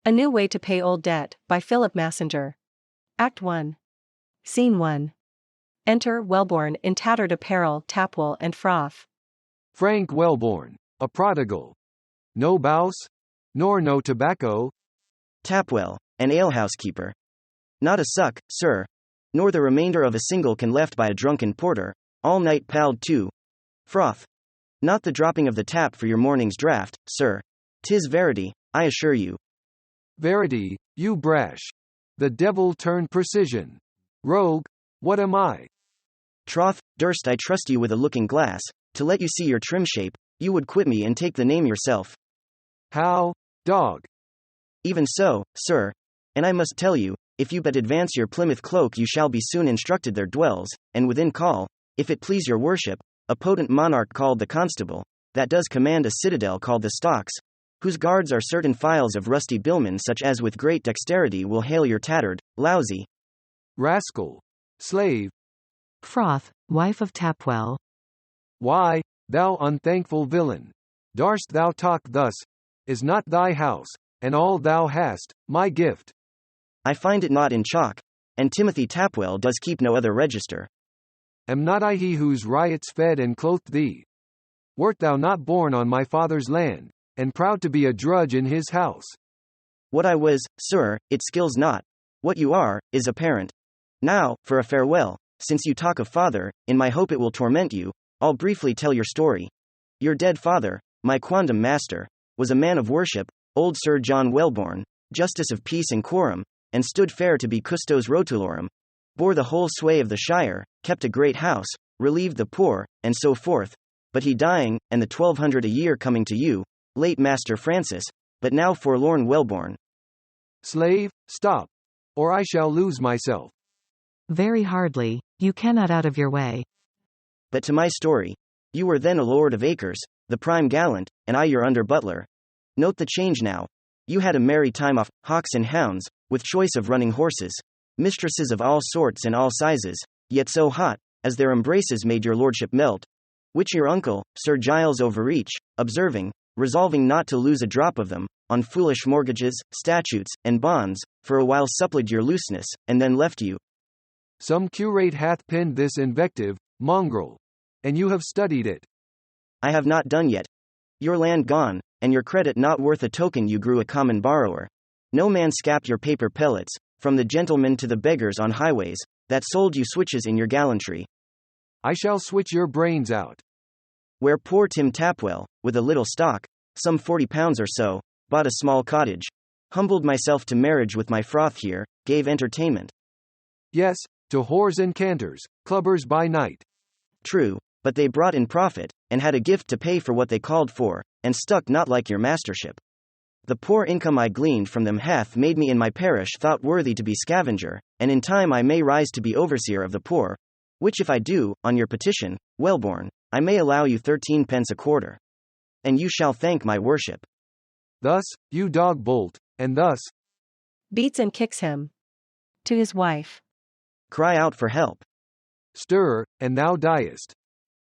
A New Way to Pay Old Debt, by Philip Massinger. Act 1. Scene 1. Enter Wellborn in tattered apparel, Tapwell and Froth. Frank Wellborn, a prodigal. No bouse, nor no tobacco. Tapwell, an alehouse keeper. Not a suck, sir, nor the remainder of a single can left by a drunken porter, all night palled too. Froth. Not the dropping of the tap for your morning's draught, sir. 'Tis verity, I assure you. Verity, you brash. The devil turned precision. Rogue, what am I? Troth, durst I trust you with a looking glass, to let you see your trim shape, you would quit me and take the name yourself. How, dog? Even so, sir. And I must tell you, if you but advance your Plymouth cloak you shall be soon instructed there dwells, and within call, if it please your worship, a potent monarch called the Constable, that does command a citadel called the Stocks, whose guards are certain files of rusty billmen such as with great dexterity will hale your tattered, lousy, rascal, slave. Froth, wife of Tapwell. Why, thou unthankful villain, darst thou talk thus? Is not thy house, and all thou hast, my gift? I find it not in chalk, and Timothy Tapwell does keep no other register. Am not I he whose riots fed and clothed thee? Wert thou not born on my father's land, and proud to be a drudge in his house? What I was, sir, it skills not. What you are, is apparent. Now, for a farewell, since you talk of father, in my hope it will torment you, I'll briefly tell your story. Your dead father, my quondam master, was a man of worship, old Sir John Wellborn, justice of peace and quorum, and stood fair to be custos rotulorum, bore the whole sway of the shire, kept a great house, relieved the poor, and so forth, but he dying, and the 1200 a year coming to you, late Master Francis, but now forlorn Wellborn. Slave, stop, or I shall lose myself. Very hardly, you cannot out of your way. But to my story. You were then a lord of acres, the prime gallant, and I your under butler. Note the change now. You had a merry time off, hawks and hounds, with choice of running horses, mistresses of all sorts and all sizes, yet so hot, as their embraces made your lordship melt, which your uncle, Sir Giles overreach, observing, resolving not to lose a drop of them, on foolish mortgages, statutes, and bonds, for a while supplied your looseness, and then left you. Some curate hath penned this invective, mongrel, and you have studied it. I have not done yet. Your land gone, and your credit not worth a token you grew a common borrower. No man scapped your paper pellets, from the gentlemen to the beggars on highways, that sold you switches in your gallantry. I shall switch your brains out. Where poor Tim Tapwell, with a little stock, some 40 pounds or so, bought a small cottage, humbled myself to marriage with my Froth here, gave entertainment. Yes, to whores and canters, clubbers by night. True, but they brought in profit, and had a gift to pay for what they called for, and stuck not like your mastership. The poor income I gleaned from them hath made me in my parish thought worthy to be scavenger, and in time I may rise to be overseer of the poor, which if I do, on your petition, Wellborn, I may allow you 13 pence a quarter. And you shall thank my worship. Thus, you dog bolt, and thus Beats and kicks him. To his wife. Cry out for help. Stir, and thou diest.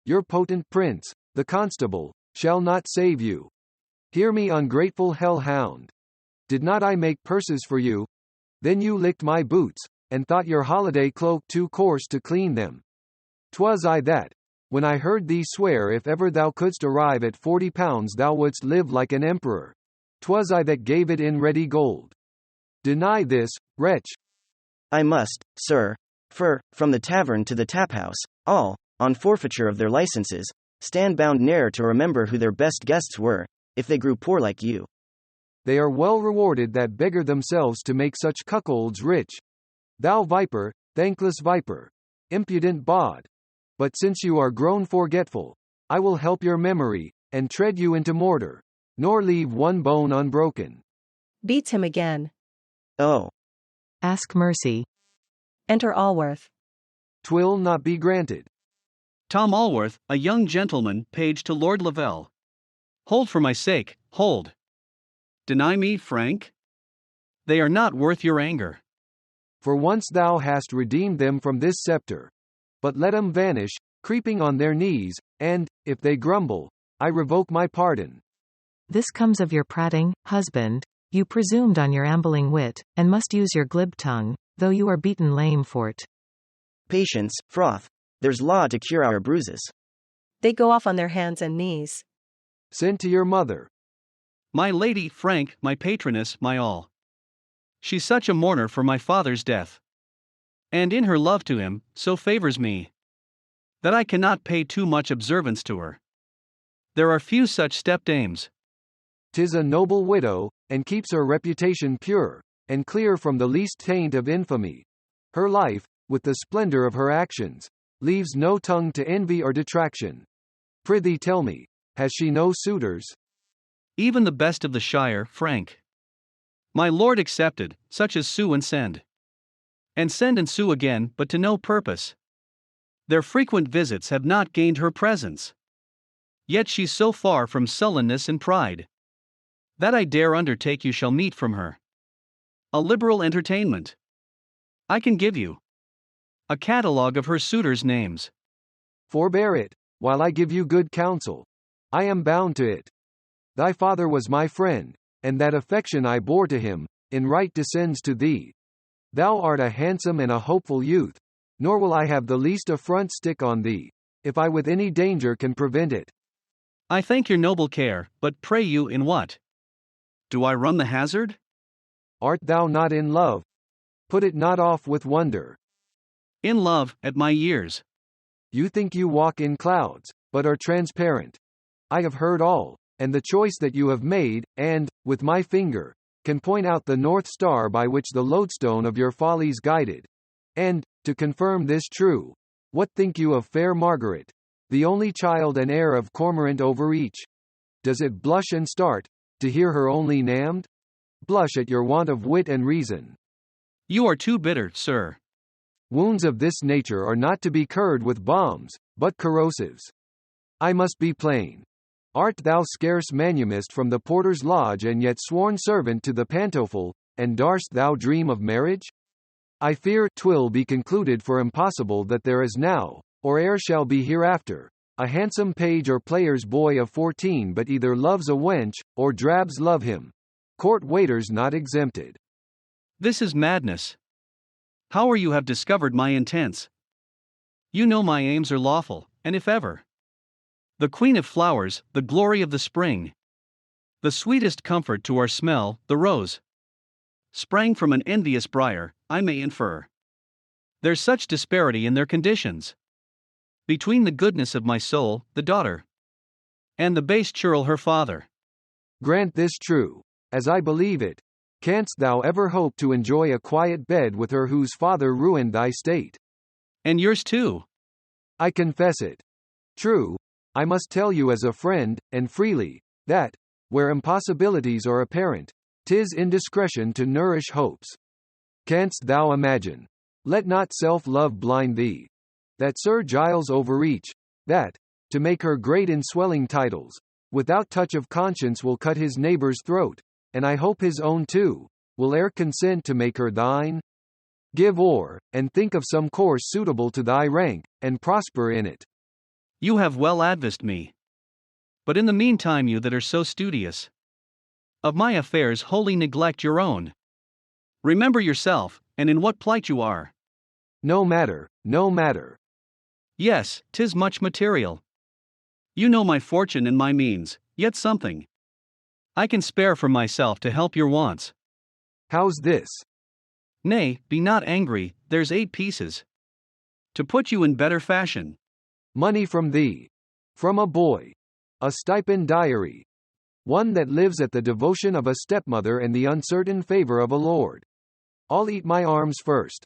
Your potent prince, the constable, shall not save you. Hear me, ungrateful hell-hound. Did not I make purses for you? Then you licked my boots, and thought your holiday cloak too coarse to clean them. 'Twas I that, when I heard thee swear if ever thou couldst arrive at 40 pounds thou wouldst live like an emperor. 'Twas I that gave it in ready gold. Deny this, wretch. I must, sir. For, from the tavern to the tap-house, all, on forfeiture of their licenses, stand bound ne'er to remember who their best guests were, if they grew poor like you. They are well rewarded that beggar themselves to make such cuckolds rich. Thou viper, thankless viper, impudent bawd. But since you are grown forgetful, I will help your memory, and tread you into mortar, nor leave one bone unbroken. Beats him again. Oh. Ask mercy. Enter Allworth. 'Twill not be granted. Tom Allworth, a young gentleman, page to Lord Lavelle. Hold for my sake, hold. Deny me, Frank? They are not worth your anger. For once thou hast redeemed them from this scepter. But let 'em vanish, creeping on their knees, and, if they grumble, I revoke my pardon. This comes of your prating, husband. You presumed on your ambling wit, and must use your glib tongue, though you are beaten lame for't. Patience, froth. There's law to cure our bruises. They go off on their hands and knees. Send to your mother. My lady, Frank, my patroness, my all. She's such a mourner for my father's death. And in her love to him, so favors me, that I cannot pay too much observance to her. There are few such stepdames. 'Tis a noble widow, and keeps her reputation pure, and clear from the least taint of infamy. Her life, with the splendor of her actions, leaves no tongue to envy or detraction. Prithee tell me, has she no suitors? Even the best of the shire, Frank. My lord accepted, such as sue and send. And send and sue again, but to no purpose. Their frequent visits have not gained her presence. Yet she's so far from sullenness and pride, that I dare undertake you shall meet from her a liberal entertainment. I can give you a catalogue of her suitors' names. Forbear it, while I give you good counsel. I am bound to it. Thy father was my friend, and that affection I bore to him, in right descends to thee. Thou art a handsome and a hopeful youth, nor will I have the least affront stick on thee, if I with any danger can prevent it. I thank your noble care, but pray you in what? Do I run the hazard? Art thou not in love? Put it not off with wonder. In love, at my years. You think you walk in clouds, but are transparent. I have heard all, and the choice that you have made, and, with my finger, can point out the north star by which the lodestone of your follies guided. And, to confirm this true, what think you of fair Margaret, the only child and heir of Cormorant Overreach? Does it blush and start, to hear her only named? Blush at your want of wit and reason. You are too bitter, sir. Wounds of this nature are not to be cured with balms, but corrosives. I must be plain. Art thou scarce manumist from the porter's lodge and yet sworn servant to the pantoffel, and dar'st thou dream of marriage? I fear 'twill be concluded for impossible that there is now, or e'er shall be hereafter, a handsome page or player's boy of 14 but either loves a wench, or drabs love him. Court waiters not exempted. This is madness. How are you have discovered my intents? You know my aims are lawful, and if ever the queen of flowers, the glory of the spring, the sweetest comfort to our smell, the rose, sprang from an envious briar, I may infer there's such disparity in their conditions between the goodness of my soul, the daughter, and the base churl her father. Grant this true, as I believe it. Canst thou ever hope to enjoy a quiet bed with her whose father ruined thy state? And yours too. I confess it. True, I must tell you as a friend, and freely, that, where impossibilities are apparent, 'tis indiscretion to nourish hopes. Canst thou imagine? Let not self-love blind thee. That Sir Giles Overreach, that, to make her great in swelling titles, without touch of conscience will cut his neighbour's throat, and I hope his own too, will e'er consent to make her thine? Give o'er, and think of some course suitable to thy rank, and prosper in it. You have well advised me. But in the meantime you that are so studious of my affairs wholly neglect your own. Remember yourself, and in what plight you are. No matter, no matter. Yes, 'tis much material. You know my fortune and my means, yet something I can spare from myself to help your wants. How's this? Nay, be not angry, there's 8 pieces to put you in better fashion. Money from thee. From a boy. A stipend diary. One that lives at the devotion of a stepmother and the uncertain favor of a lord. I'll eat my arms first.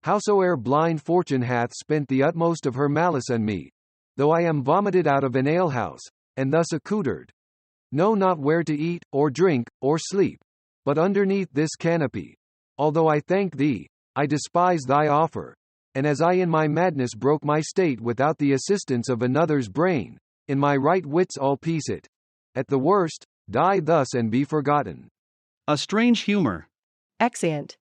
Howsoe'er blind fortune hath spent the utmost of her malice on me, though I am vomited out of an alehouse, and thus accoutred, know not where to eat, or drink, or sleep, but underneath this canopy. Although I thank thee, I despise thy offer, and as I in my madness broke my state without the assistance of another's brain, in my right wits I'll piece it. At the worst, die thus and be forgotten. A strange humor. Exeunt.